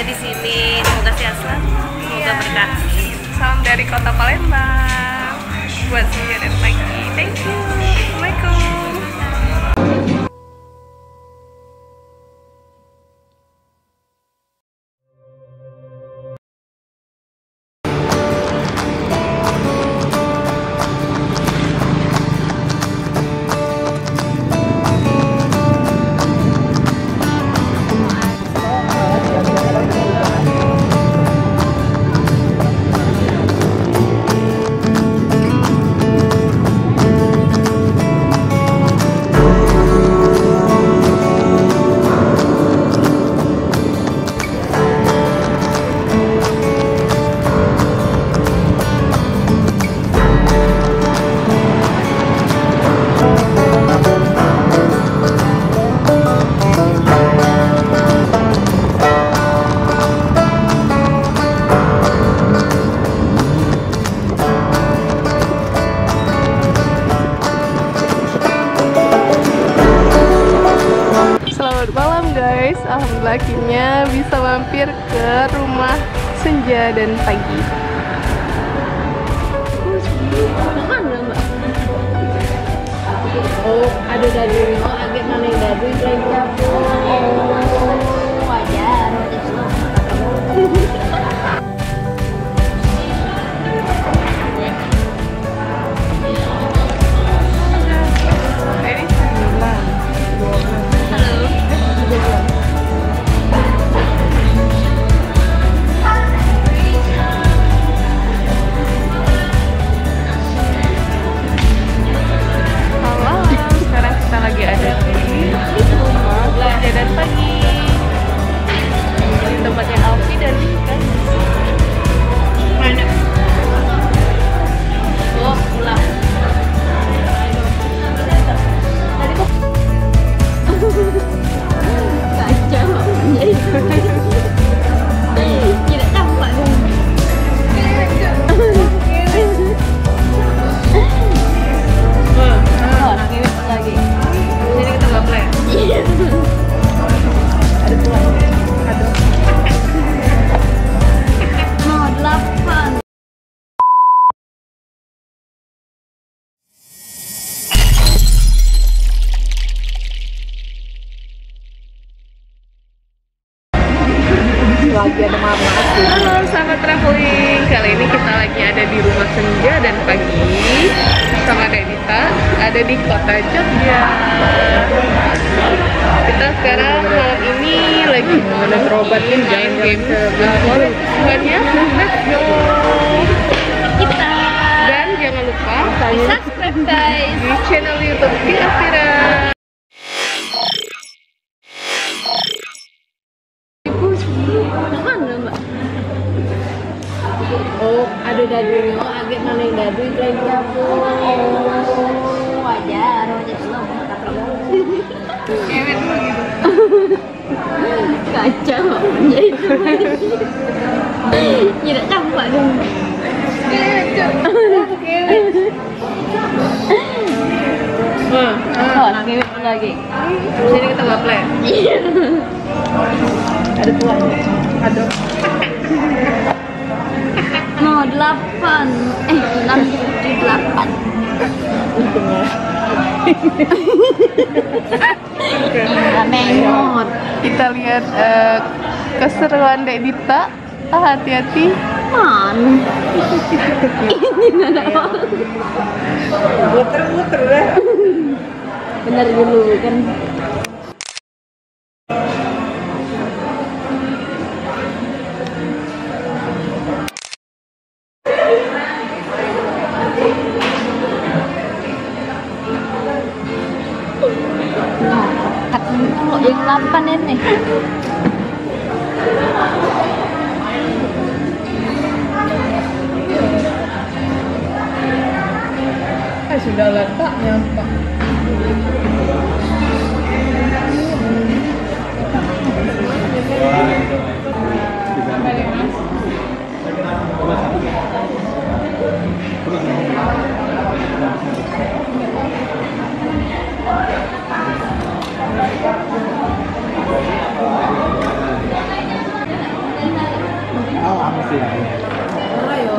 di sini. Semoga sehat selalu, semoga berkah. Salam dari kota Palembang buat Senja dan Pagi. Thank you. Assalamualaikum. Alhamdulillah akhirnya bisa mampir ke rumah Senja dan Pagi. Oh, ada dadu, agak mana yang dadu yang capung. Oh, wajar, lagi ada mama. Halo sahabat traveling, kali ini kita lagi ada di rumah Senja dan Pagi sama Dek Dita, ada di kota Jogja. Kita sekarang malam ini lagi mau berobatin main game semuanya. Let's go kita, dan jangan lupa subscribe guys di channel YouTube Kira-Kira. Oh, ada dadu, agak mana yang dadu yang capung. Oh, wajar semua Kewet dulu gitu. Kacau, tidak tampak dong. Oh, nak kewet lagi. Sini kita nggak play. Ada tuanya. Ada. No, 8. 6, 7, 8. Untungnya. Mengot. Kita lihat keseruan Dek Dita. Hati-hati. Man. Ini ada apa? Muter-muter deh. Bener dulu kan. Kalau yang 8 ini sudah letaknya Pak. Amin. Ayo.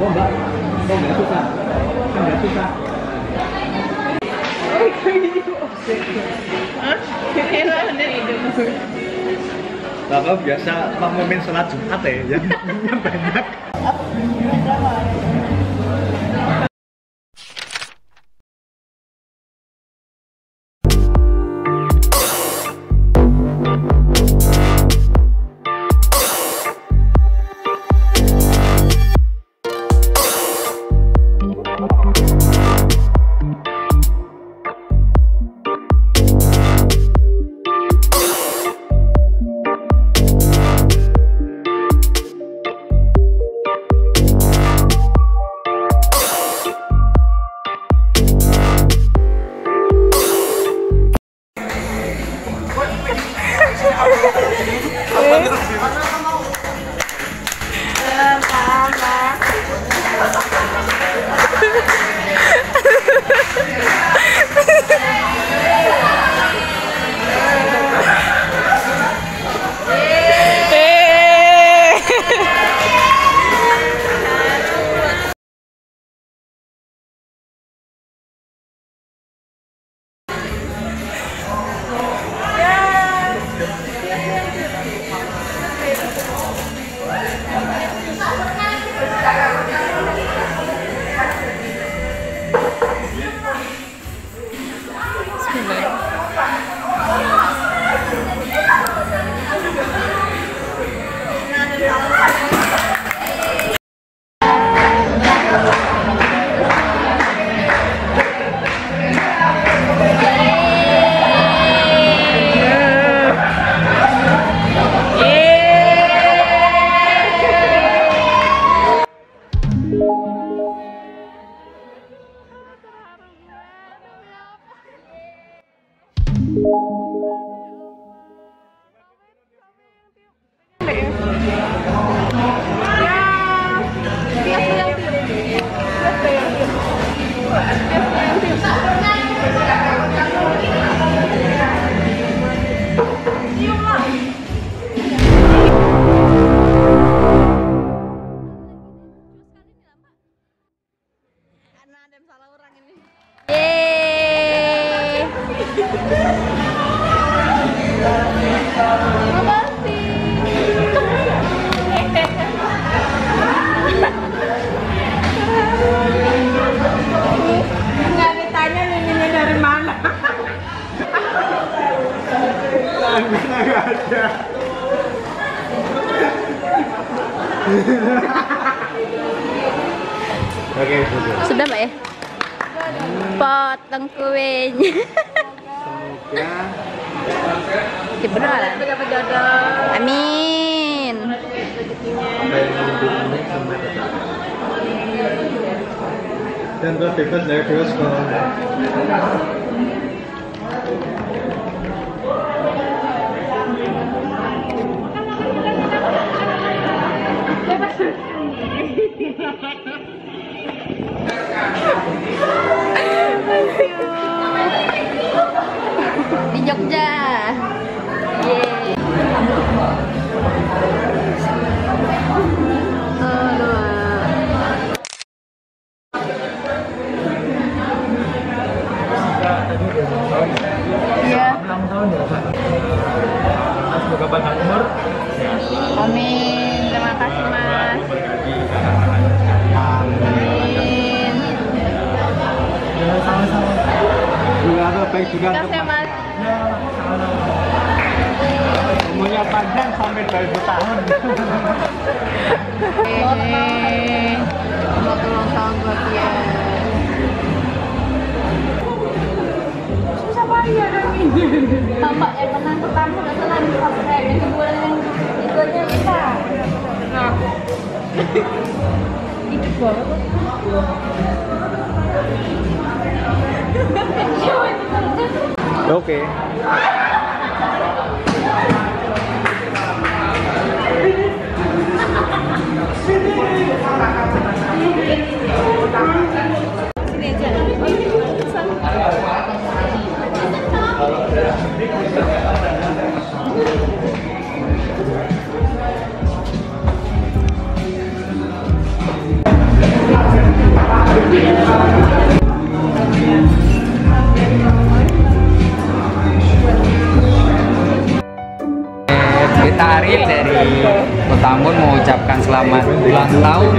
Oh, Mbak. Oh, nggak susah. Nggak susah. Bapak biasa makmumin sholat Jumat ya, yang makmumnya banyak. Nggak ditanya nyanyinya dari mana. Nggak ada. Oke, sudah. Sudah Mbak ya? Potong kuenya. Semoga Berdoa. Amin. dan terbebas dari virus corona. Di Jogja. Yeay. Iya. Ulang tahun ya Pak. Semoga panjang umur. Amin. Terima kasih Mas. Amin. Ya, sama-sama. Juga baik juga Terima untuk kasih Mas. umurnya panjang sampai 2000 tahun. Selamat ulang tahun buat dia. Susah bayar ini. Bapak yang menang pertama udah tenang sampai yang kedua yang itu aja bisa. Nah. Dikit banget. Oke. Sini aja. Kita Ariel dari Kota Ambon mau ucapkan selamat ulang tahun,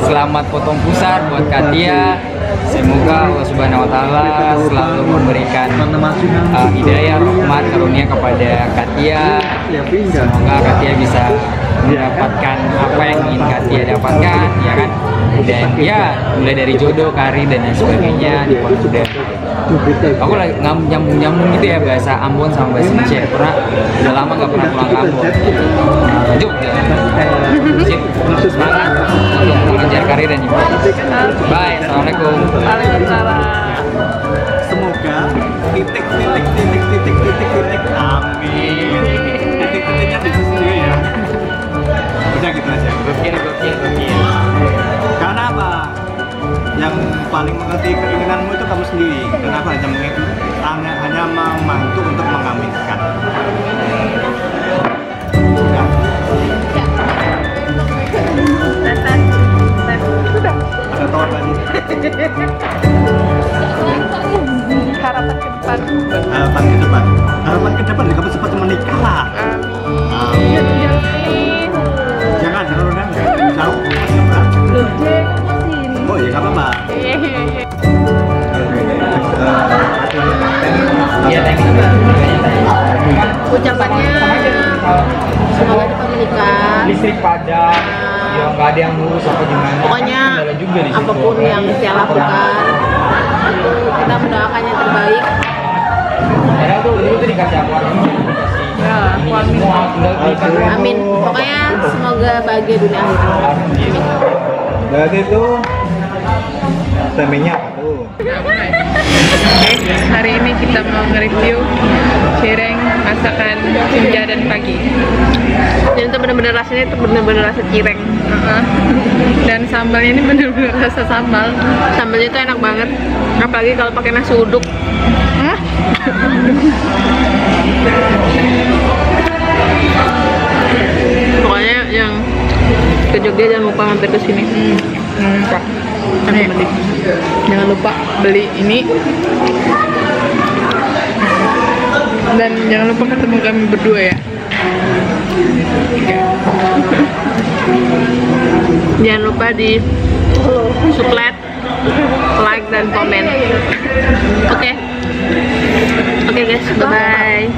selamat potong pusar buat Katia. Semoga Allah Subhanahu Wa Taala selalu memberikan hidayah, rahmat, karunia kepada Katia. Semoga Katia bisa mendapatkan apa yang ingin Katia dapatkan, ya kan? Dan ya mulai dari jodoh, karir dan lain sebagainya dipermudah. Aku lagi nyambung gitu ya bahasa Ambon sama bahasa Indonesia. Karena udah lama gak pernah pulang kampung. Lanjut ya. Sip. Semangat. Mengejar karir dan ibadah. Bye. Assalamualaikum. Waalaikumsalam. Semoga titik. Amin. Titik-titiknya di sini ya. Udah gitu aja. Gokil. Karena apa? Yang paling mengerti keinginanmu itu kamu sendiri. Kenapa hanya membantu untuk mengaminkan. Ada tawar lagi. Harapan ke depan. Harapan ke depan kamu cepat menikah lah. Amin. Jangan jauh. Oh iya, nggak apa-apa. Iya, thank you. Ucapannya semoga cepat menikah. Listrik padam, ya nggak ada yang ngurus apa gimana. Pokoknya Kendala juga di situ. apapun yang saya lakukan itu kita mendoakan yang terbaik. Padahal tuh dulu tuh dikasih aku Ya, ini semua tinggal dikasih. Amin. Pokoknya semoga bahagia dunia akhirat. Berarti itu temanya apa tuh? Oke, hari ini kita mau nge-review cireng masakan senja dan pagi. Dan itu benar-benar rasanya itu benar-benar rasa cireng. Dan sambalnya ini benar-benar rasa sambal. Sambalnya itu enak banget. Apalagi kalau pakai nasi uduk. Pokoknya yang ke Jogja jangan lupa mampir ke sini. Jangan lupa beli ini. Dan jangan lupa ketemu kami berdua ya. Jangan lupa di subscribe, like dan komen. Oke guys, bye bye.